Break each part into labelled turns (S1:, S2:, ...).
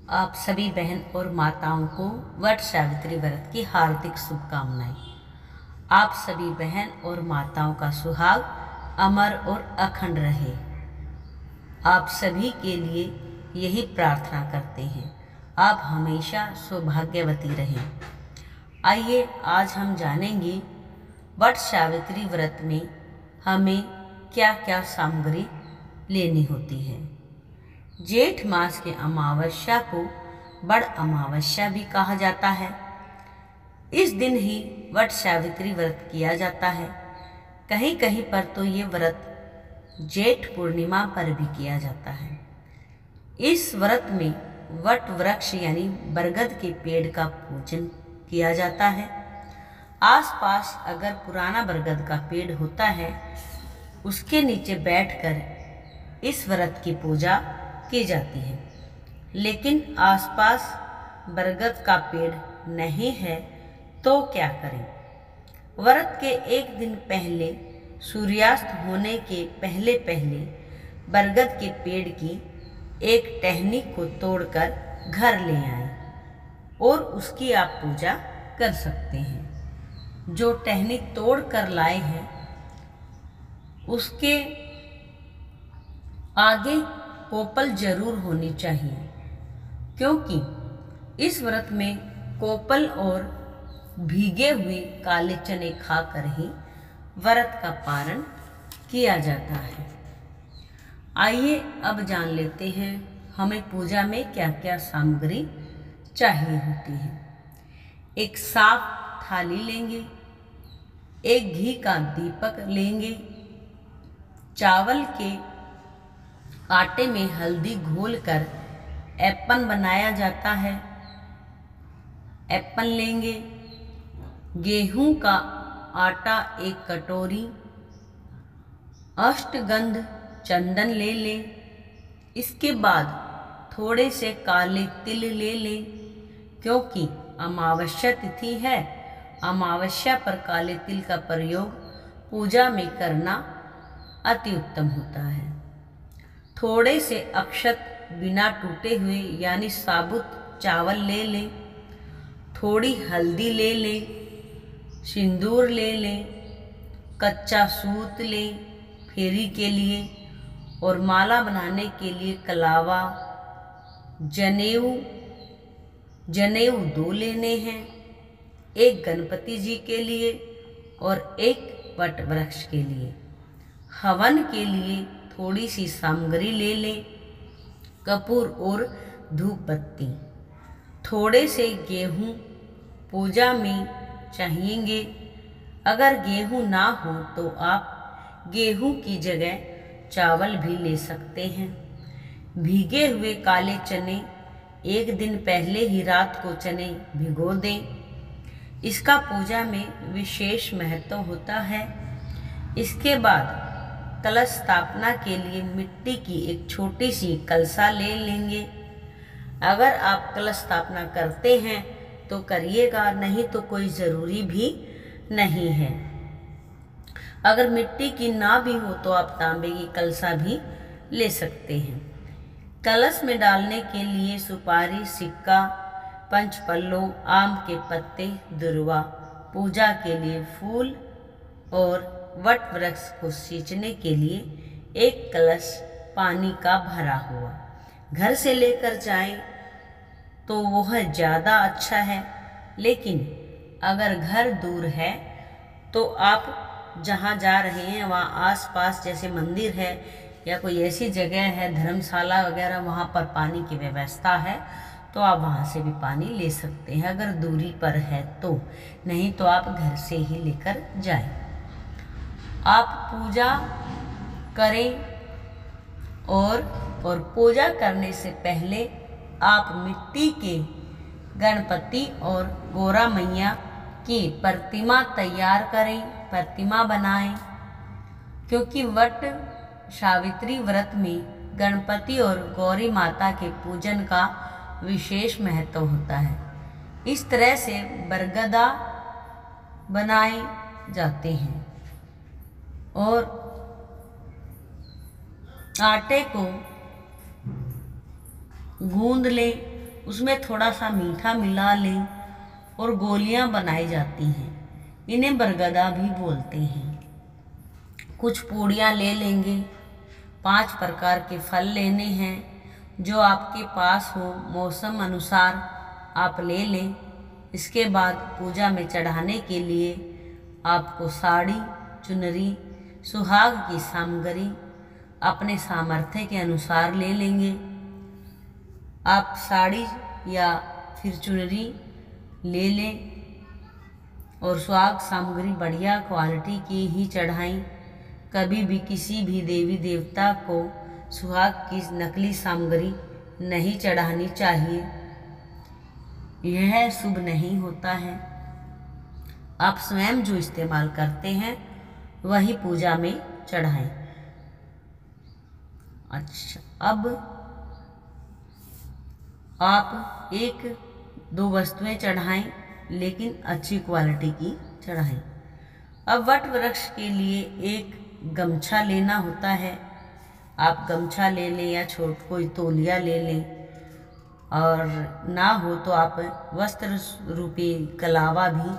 S1: आप सभी बहन और माताओं को वट सावित्री व्रत की हार्दिक शुभकामनाएं। आप सभी बहन और माताओं का सुहाग अमर और अखंड रहे। आप सभी के लिए यही प्रार्थना करते हैं, आप हमेशा सौभाग्यवती रहें। आइए आज हम जानेंगे वट सावित्री व्रत में हमें क्या क्या सामग्री लेनी होती है। जेठ मास के अमावस्या को बड़ अमावस्या भी कहा जाता है। इस दिन ही वट सावित्री व्रत किया जाता है। कहीं कहीं पर तो ये व्रत जेठ पूर्णिमा पर भी किया जाता है। इस व्रत में वट वृक्ष यानी बरगद के पेड़ का पूजन किया जाता है। आसपास अगर पुराना बरगद का पेड़ होता है, उसके नीचे बैठकर इस व्रत की पूजा की जाती है। लेकिन आसपास बरगद का पेड़ नहीं है तो क्या करें? व्रत के एक दिन पहले, सूर्यास्त होने के पहले पहले बरगद के पेड़ की एक टहनी को तोड़कर घर ले आएं और उसकी आप पूजा कर सकते हैं। जो टहनी तोड़ कर लाए हैं उसके आगे कोपल जरूर होनी चाहिए, क्योंकि इस व्रत में कोपल और भीगे हुए काले चने खाकर ही व्रत का पारण किया जाता है। आइए अब जान लेते हैं हमें पूजा में क्या क्या सामग्री चाहिए होती है। एक साफ थाली लेंगे, एक घी का दीपक लेंगे, चावल के आटे में हल्दी घोलकर एप्पन बनाया जाता है, एप्पन लेंगे। गेहूं का आटा एक कटोरी, अष्टगंध चंदन ले लें। इसके बाद थोड़े से काले तिल ले लें, क्योंकि अमावस्या तिथि है। अमावस्या पर काले तिल का प्रयोग पूजा में करना अति उत्तम होता है। थोड़े से अक्षत बिना टूटे हुए यानी साबुत चावल ले लें, थोड़ी हल्दी ले लें, सिंदूर ले लें, कच्चा सूत लें फेरी के लिए, और माला बनाने के लिए कलावा, जनेऊ 2 लेने हैं, एक गणपति जी के लिए और एक वट वृक्ष के लिए। हवन के लिए थोड़ी सी सामग्री ले लें, कपूर और धूप बत्ती। थोड़े से गेहूं पूजा में चाहिएंगे। अगर गेहूं ना हो तो आप गेहूं की जगह चावल भी ले सकते हैं। भीगे हुए काले चने एक दिन पहले ही रात को चने भिगो दें। इसका पूजा में विशेष महत्व होता है। इसके बाद कलश स्थापना के लिए मिट्टी की एक छोटी सी कलसा ले लेंगे। अगर आप कलश स्थापना करते हैं तो करिएगा, नहीं तो कोई ज़रूरी भी नहीं है। अगर मिट्टी की ना भी हो तो आप तांबे की कलसा भी ले सकते हैं। कलश में डालने के लिए सुपारी, सिक्का, पंचपल्लो, आम के पत्ते, दुर्वा, पूजा के लिए फूल और वट वृक्ष को सींचने के लिए एक कलश पानी का भरा हुआ घर से लेकर जाएं तो वह ज़्यादा अच्छा है। लेकिन अगर घर दूर है तो आप जहाँ जा रहे हैं वहाँ आसपास जैसे मंदिर है या कोई ऐसी जगह है, धर्मशाला वगैरह, वहाँ पर पानी की व्यवस्था है तो आप वहाँ से भी पानी ले सकते हैं, अगर दूरी पर है तो। नहीं तो आप घर से ही लेकर जाएं। आप पूजा करें और पूजा करने से पहले आप मिट्टी के गणपति और गौरा मैया की प्रतिमा तैयार करें, प्रतिमा बनाएं, क्योंकि वट सावित्री व्रत में गणपति और गौरी माता के पूजन का विशेष महत्व होता है। इस तरह से बरगदा बनाए जाते हैं और आटे को गूंद लें उसमें थोड़ा सा मीठा मिला लें और गोलियां बनाई जाती हैं। इन्हें बरगदा भी बोलते हैं। कुछ पूड़ियाँ ले लेंगे। 5 प्रकार के फल लेने हैं, जो आपके पास हो, मौसम अनुसार आप ले लें। इसके बाद पूजा में चढ़ाने के लिए आपको साड़ी, चुनरी, सुहाग की सामग्री अपने सामर्थ्य के अनुसार ले लेंगे। आप साड़ी या फिर चुनरी ले लें और सुहाग सामग्री बढ़िया क्वालिटी की ही चढ़ाएं। कभी भी किसी भी देवी देवता को सुहाग की नकली सामग्री नहीं चढ़ानी चाहिए, यह शुभ नहीं होता है। आप स्वयं जो इस्तेमाल करते हैं वही पूजा में चढ़ाएं। अच्छा, अब आप 1-2 वस्तुएं चढ़ाएं, लेकिन अच्छी क्वालिटी की चढ़ाएं। अब वट वृक्ष के लिए एक गमछा लेना होता है। आप गमछा ले लें या कोई तौलिया ले लें, और ना हो तो आप वस्त्र रूपी कलावा भी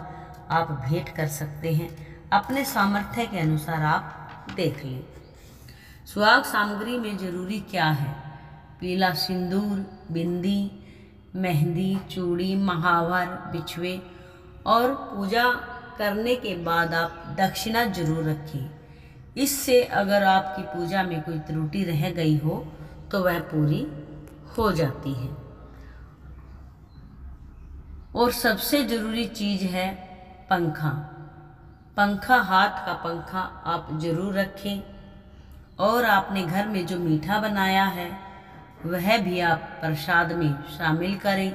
S1: आप भेंट कर सकते हैं। अपने सामर्थ्य के अनुसार आप देख लें। सुहाग सामग्री में जरूरी क्या है? पीला सिंदूर, बिंदी, मेहंदी, चूड़ी, महावर, बिछुए, और पूजा करने के बाद आप दक्षिणा जरूर रखें। इससे अगर आपकी पूजा में कोई त्रुटि रह गई हो तो वह पूरी हो जाती है। और सबसे जरूरी चीज है पंखा। पंखा, हाथ का पंखा आप जरूर रखें। और आपने घर में जो मीठा बनाया है वह भी आप प्रसाद में शामिल करें।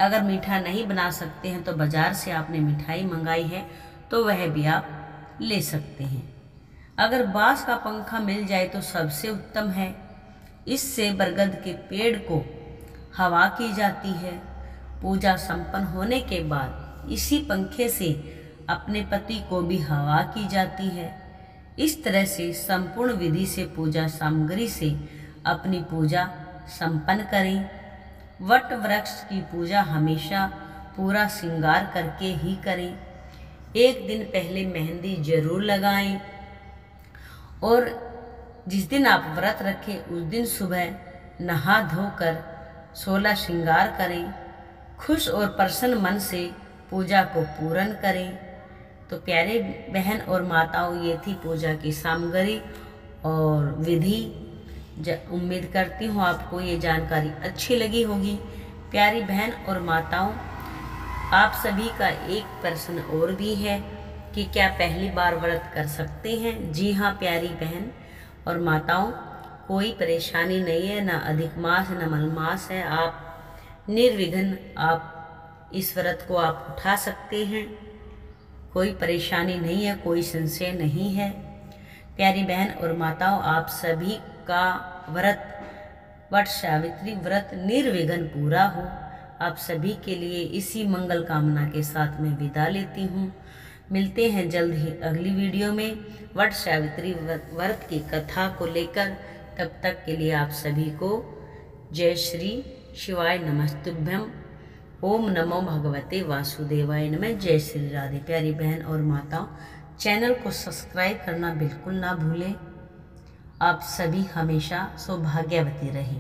S1: अगर मीठा नहीं बना सकते हैं तो बाजार से आपने मिठाई मंगाई है तो वह भी आप ले सकते हैं। अगर बांस का पंखा मिल जाए तो सबसे उत्तम है। इससे बरगद के पेड़ को हवा की जाती है। पूजा संपन्न होने के बाद इसी पंखे से अपने पति को भी हवा की जाती है। इस तरह से संपूर्ण विधि से पूजा सामग्री से अपनी पूजा संपन्न करें। वट वृक्ष की पूजा हमेशा पूरा श्रृंगार करके ही करें। एक दिन पहले मेहंदी जरूर लगाएं, और जिस दिन आप व्रत रखें उस दिन सुबह नहा धोकर 16 श्रृंगार करें। खुश और प्रसन्न मन से पूजा को पूर्ण करें। तो प्यारे बहन और माताओं, ये थी पूजा की सामग्री और विधि। उम्मीद करती हूँ आपको ये जानकारी अच्छी लगी होगी। प्यारी बहन और माताओं, आप सभी का एक प्रश्न और भी है कि क्या पहली बार व्रत कर सकते हैं? जी हाँ प्यारी बहन और माताओं, कोई परेशानी नहीं है, ना अधिक मास न मलमास है। आप निर्विघ्न आप इस व्रत को आप उठा सकते हैं। कोई परेशानी नहीं है, कोई संशय नहीं है। प्यारी बहन और माताओं, आप सभी का व्रत, वट सावित्री व्रत निर्विघ्न पूरा हो। आप सभी के लिए इसी मंगल कामना के साथ मैं विदा लेती हूँ। मिलते हैं जल्द ही अगली वीडियो में वट सावित्री व्रत की कथा को लेकर। तब तक के लिए आप सभी को जय श्री शिवाय नमस्तुभ्यम। ओम नमो भगवते वासुदेवाय नमः। जय श्री राधे। प्यारी बहन और माताओं, चैनल को सब्सक्राइब करना बिल्कुल ना भूलें। आप सभी हमेशा सौभाग्यवती रहें।